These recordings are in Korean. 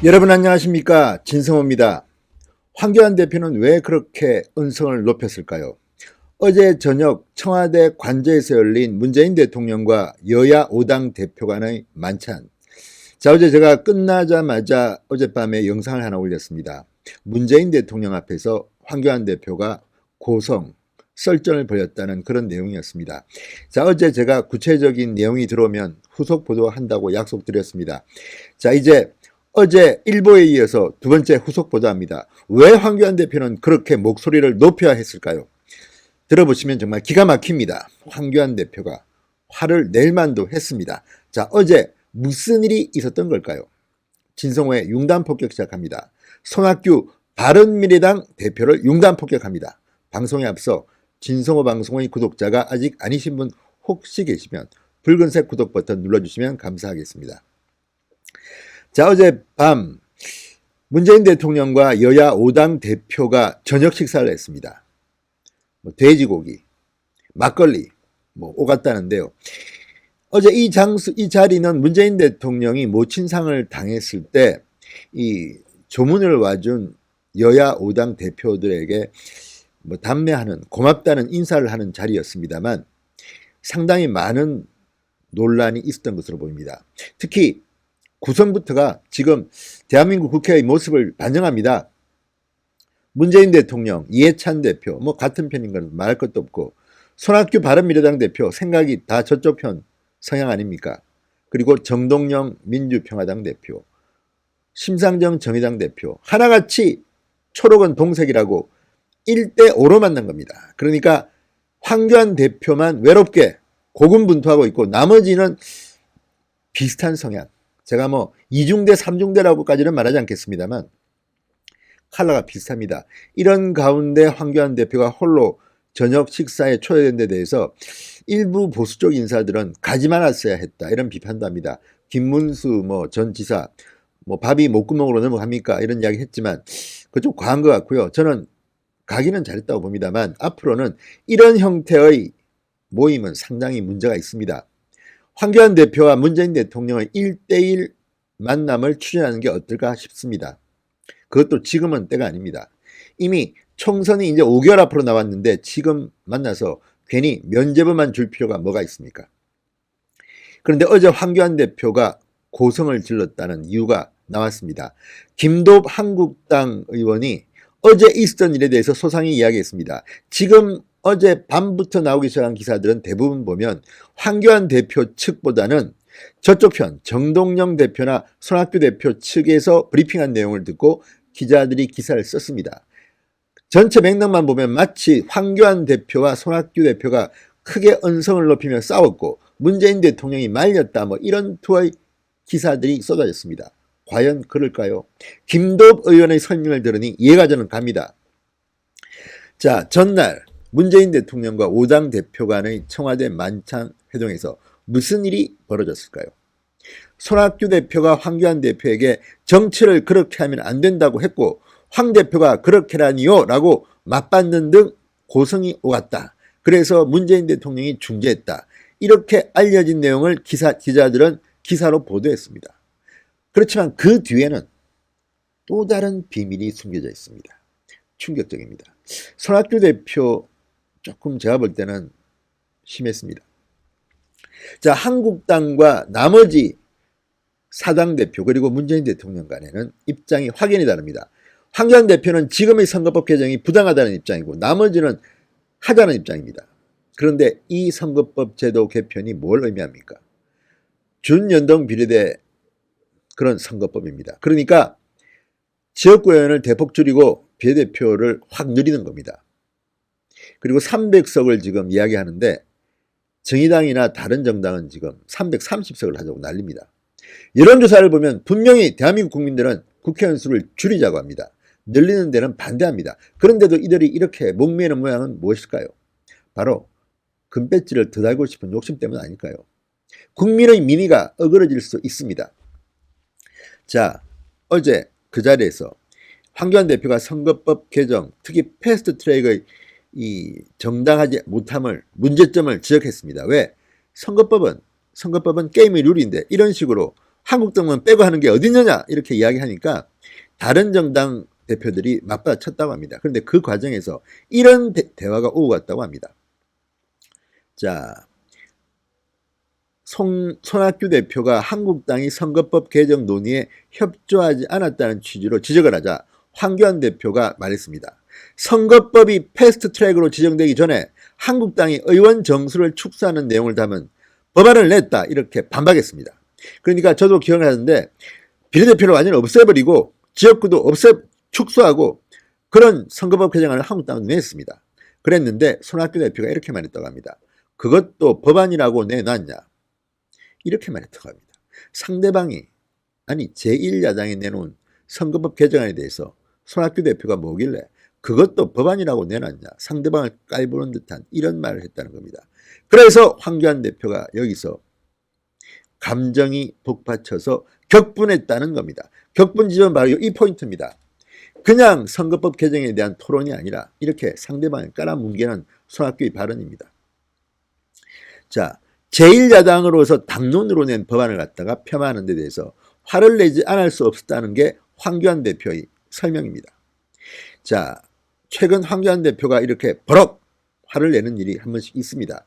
여러분 안녕하십니까, 진성호입니다. 황교안 대표는 왜 그렇게 언성을 높였을까요? 어제 저녁 청와대 관저에서 열린 문재인 대통령과 여야 5당 대표 간의 만찬. 자, 어제 제가 끝나자마자 어젯밤에 영상을 하나 올렸습니다. 문재인 대통령 앞에서 황교안 대표가 고성 썰전을 벌였다는 그런 내용이었습니다. 자, 어제 제가 구체적인 내용이 들어오면 후속 보도한다고 약속드렸습니다. 자, 이제 어제 일보에 이어서 두 번째 후속 보도합니다. 왜 황교안 대표는 그렇게 목소리를 높여야 했을까요? 들어보시면 정말 기가 막힙니다. 황교안 대표가 화를 낼 만도 했습니다. 자, 어제 무슨 일이 있었던 걸까요? 진성호의 융단 폭격 시작합니다. 손학규 바른미래당 대표를 융단 폭격합니다. 방송에 앞서 진성호 방송의 구독자가 아직 아니신 분 혹시 계시면 붉은색 구독 버튼 눌러주시면 감사하겠습니다. 자, 어젯밤 문재인 대통령과 여야 5당 대표가 저녁 식사를 했습니다. 돼지고기, 막걸리, 오갔다는데요. 어제 이 자리는 문재인 대통령이 모친상을 당했을 때 이 조문을 와준 여야 5당 대표들에게 담례하는, 고맙다는 인사를 하는 자리였습니다만 상당히 많은 논란이 있었던 것으로 보입니다. 특히 구성부터가 지금 대한민국 국회의 모습을 반영합니다. 문재인 대통령, 이해찬 대표, 같은 편인 건 말할 것도 없고, 손학규 바른미래당 대표, 생각이 다 저쪽 편 성향 아닙니까? 그리고 정동영 민주평화당 대표, 심상정 정의당 대표, 하나같이 초록은 동색이라고 1대5로 만난 겁니다. 그러니까 황교안 대표만 외롭게 고군분투하고 있고 나머지는 비슷한 성향. 제가 2중대, 3중대라고까지는 말하지 않겠습니다만 컬러가 비슷합니다. 이런 가운데 황교안 대표가 홀로 저녁 식사에 초대된 데 대해서 일부 보수 쪽 인사들은 가지 말았어야 했다, 이런 비판도 합니다. 김문수 전 지사 밥이 목구멍으로 넘어갑니까, 이런 이야기 했지만 그거 좀 과한 것 같고요. 저는 가기는 잘했다고 봅니다만 앞으로는 이런 형태의 모임은 상당히 문제가 있습니다. 황교안 대표와 문재인 대통령의 1대1 만남을 추진하는 게 어떨까 싶습니다. 그것도 지금은 때가 아닙니다. 이미 총선이 이제 5개월 앞으로 나왔는데 지금 만나서 괜히 면죄부만 줄 필요가 뭐가 있습니까? 그런데 어제 황교안 대표가 고성을 질렀다는 이유가 나왔습니다. 김도읍 한국당 의원이 어제 있었던 일에 대해서 소상히 이야기했습니다. 지금 어제 밤부터 나오기 시작한 기사들은 대부분 보면 황교안 대표 측보다는 저쪽 편 정동영 대표나 손학규 대표 측에서 브리핑한 내용을 듣고 기자들이 기사를 썼습니다. 전체 맥락만 보면 마치 황교안 대표와 손학규 대표가 크게 언성을 높이며 싸웠고 문재인 대통령이 말렸다, 이런 투의 기사들이 쏟아졌습니다. 과연 그럴까요? 김도읍 의원의 설명을 들으니 이해가 저는 갑니다. 자, 전날 문재인 대통령과 5당 대표 간의 청와대 만찬 회동에서 무슨 일이 벌어졌을까요? 손학규 대표가 황교안 대표에게 정치를 그렇게 하면 안 된다고 했고 황 대표가 그렇게라니요 라고 맞받는 등 고성이 오갔다. 그래서 문재인 대통령이 중재했다. 이렇게 알려진 내용을 기자들은 기사로 보도했습니다. 그렇지만 그 뒤에는 또 다른 비밀이 숨겨져 있습니다. 충격적입니다. 손학규 대표 조금 제가 볼 때는 심했습니다. 자, 한국당과 나머지 사당 대표 그리고 문재인 대통령 간에는 입장이 확연히 다릅니다. 황교안 대표는 지금의 선거법 개정이 부당하다는 입장이고 나머지는 하자는 입장입니다. 그런데 이 선거법 제도 개편이 뭘 의미합니까? 준연동 비례대 그런 선거법입니다. 그러니까 지역구 의원을 대폭 줄이고 비례대표를 확 늘리는 겁니다. 그리고 300석을 지금 이야기하는데 정의당이나 다른 정당은 지금 330석을 하자고 난립니다. 여론조사를 보면 분명히 대한민국 국민들은 국회의원 수를 줄이자고 합니다. 늘리는 데는 반대합니다. 그런데도 이들이 이렇게 목매는 모양은 무엇일까요? 바로 금배지를 더 달고 싶은 욕심 때문 아닐까요? 국민의 민의가 어그러질 수 있습니다. 자, 어제 그 자리에서 황교안 대표가 선거법 개정, 특히 패스트트랙의 이 정당하지 못함을, 문제점을 지적했습니다. 왜? 선거법은 게임의 룰인데 이런 식으로 한국당만 빼고 하는 게 어딨느냐 이렇게 이야기하니까 다른 정당 대표들이 맞받아쳤다고 합니다. 그런데 그 과정에서 이런 대화가 오고 갔다고 합니다. 자, 손학규 대표가 한국당이 선거법 개정 논의에 협조하지 않았다는 취지로 지적을 하자 황교안 대표가 말했습니다. 선거법이 패스트트랙으로 지정되기 전에 한국당이 의원 정수를 축소하는 내용을 담은 법안을 냈다 이렇게 반박했습니다. 그러니까 저도 기억을 하는데 비례대표를 완전히 없애버리고 지역구도 축소하고 그런 선거법 개정안을 한국당은 냈습니다. 그랬는데 손학규 대표가 이렇게 말했다고 합니다. 그것도 법안이라고 내놨냐 이렇게 말했다고 합니다. 상대방이 아니 제1야당이 내놓은 선거법 개정안에 대해서 손학규 대표가 뭐길래 그것도 법안이라고 내놨냐 상대방을 깔보는 듯한 이런 말을 했다는 겁니다. 그래서 황교안 대표가 여기서 감정이 북받쳐서 격분했다는 겁니다. 격분 지점은 바로 이 포인트입니다. 그냥 선거법 개정에 대한 토론이 아니라 이렇게 상대방을 깔아뭉개는 손학규의 발언입니다. 자, 제1야당으로서 당론으로 낸 법안을 갖다가 폄하하는 데 대해서 화를 내지 않을 수 없었다는 게 황교안 대표의 설명입니다. 자, 최근 황교안 대표가 이렇게 버럭 화를 내는 일이 한 번씩 있습니다.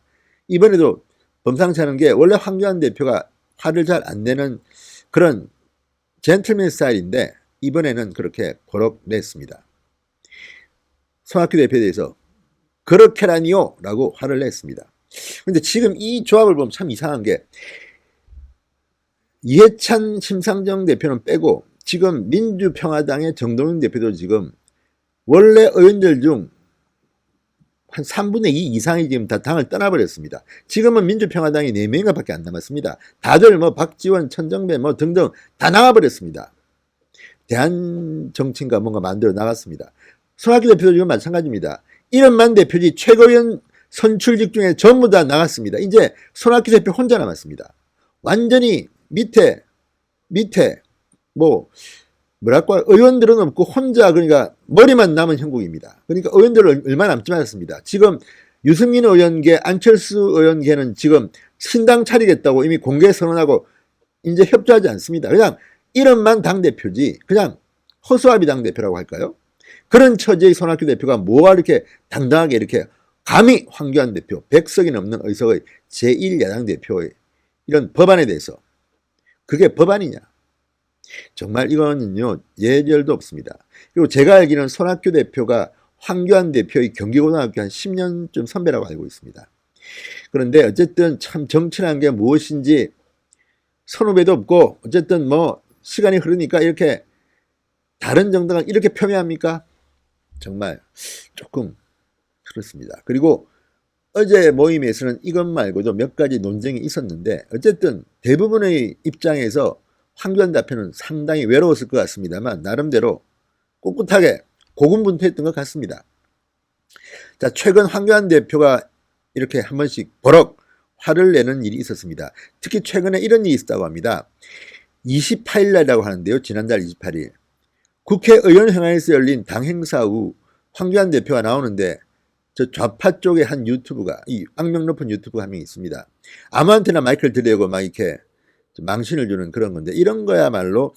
이번에도 범상치 않은 게 원래 황교안 대표가 화를 잘 안 내는 그런 젠틀맨 스타일인데 이번에는 그렇게 버럭 냈습니다. 손학규 대표에 대해서 그렇게라니요 라고 화를 냈습니다. 그런데 지금 이 조합을 보면 참 이상한 게 이해찬 심상정 대표는 빼고 지금 민주평화당의 정동영 대표도 지금 원래 의원들 중 한 3분의 2 이상이 지금 다 당을 떠나버렸습니다. 지금은 민주평화당이 4명인가 밖에 안 남았습니다. 다들 뭐 박지원, 천정배 뭐 등등 다 나가버렸습니다. 대한정치인가 뭔가 만들어 나갔습니다. 손학규 대표도 지금 마찬가지입니다. 이런만 대표지 최고위원 선출직 중에 전부 다 나갔습니다. 이제 손학규 대표 혼자 남았습니다. 완전히 밑에 뭐랄까 의원들은 없고 혼자 그러니까 머리만 남은 형국입니다. 그러니까 의원들은 얼마 남지 않았습니다. 지금 유승민 의원계 안철수 의원계는 지금 신당 차리겠다고 이미 공개 선언하고 이제 협조하지 않습니다. 그냥 이름만 당대표지 그냥 허수아비 당대표라고 할까요? 그런 처지의 손학규 대표가 뭐가 이렇게 당당하게 이렇게 감히 황교안 대표 100석이 넘는 의석의 제1야당 대표의 이런 법안에 대해서 그게 법안이냐? 정말 이거는요 예절도 없습니다. 그리고 제가 알기로는 손학규 대표가 황교안 대표의 경기고등학교 한 10년쯤 선배라고 알고 있습니다. 그런데 어쨌든 참 정치라는 게 무엇인지 선후배도 없고 어쨌든 뭐 시간이 흐르니까 이렇게 다른 정당을 이렇게 폄훼합니까? 정말 조금 그렇습니다. 그리고 어제 모임에서는 이것 말고도 몇 가지 논쟁이 있었는데 어쨌든 대부분의 입장에서 황교안 대표는 상당히 외로웠을 것 같습니다만 나름대로 꿋꿋하게 고군분투했던 것 같습니다. 자, 최근 황교안 대표가 이렇게 한 번씩 버럭 화를 내는 일이 있었습니다. 특히 최근에 이런 일이 있었다고 합니다. 28일 날이라고 하는데요. 지난달 28일 국회의원 회관에서 열린 당 행사 후 황교안 대표가 나오는데 저 좌파 쪽에 한 유튜브가 이 악명 높은 유튜브가 한 명 있습니다. 아무한테나 마이크를 들이대고 막 이렇게 망신을 주는 그런 건데 이런 거야말로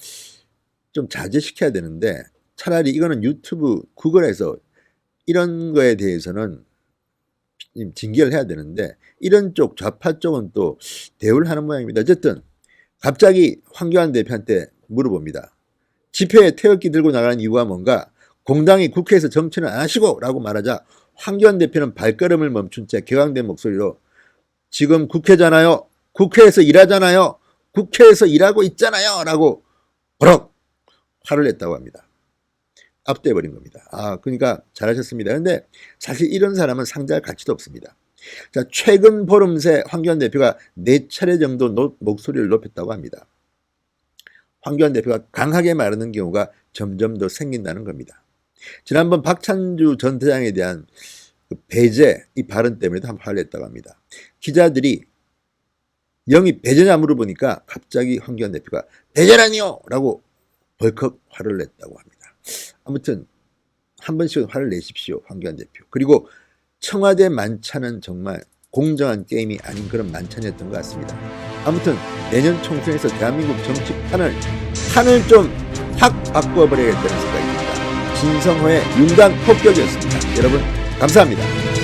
좀 자제시켜야 되는데 차라리 이거는 유튜브 구글에서 이런 거에 대해서는 징계를 해야 되는데 이런 쪽 좌파 쪽은 또 대우를 하는 모양입니다. 어쨌든 갑자기 황교안 대표한테 물어봅니다. 집회에 태극기 들고 나가는 이유가 뭔가 공당이 국회에서 정치는 안 하시고 라고 말하자 황교안 대표는 발걸음을 멈춘 채 격앙된 목소리로 지금 국회잖아요. 국회에서 일하잖아요. 국회에서 일하고 있잖아요. 라고 버럭 화를 냈다고 합니다. 압도해버린 겁니다. 그러니까 잘하셨습니다. 그런데 사실 이런 사람은 상대할 가치도 없습니다. 자, 최근 보름새 황교안 대표가 4차례 정도 목소리를 높였다고 합니다. 황교안 대표가 강하게 말하는 경우가 점점 더 생긴다는 겁니다. 지난번 박찬주 전 대장에 대한 그 배제 이 발언 때문에도 한번 화를 냈다고 합니다. 기자들이 영이 배제냐 물어보니까 갑자기 황교안 대표가 배제라니요 라고 벌컥 화를 냈다고 합니다. 아무튼 한 번씩은 화를 내십시오. 황교안 대표. 그리고 청와대 만찬은 정말 공정한 게임이 아닌 그런 만찬이었던 것 같습니다. 아무튼 내년 총선에서 대한민국 정치판을 좀 확 바꿔버려야겠다는 생각입니다. 진성호의 융단 폭격이었습니다. 여러분 감사합니다.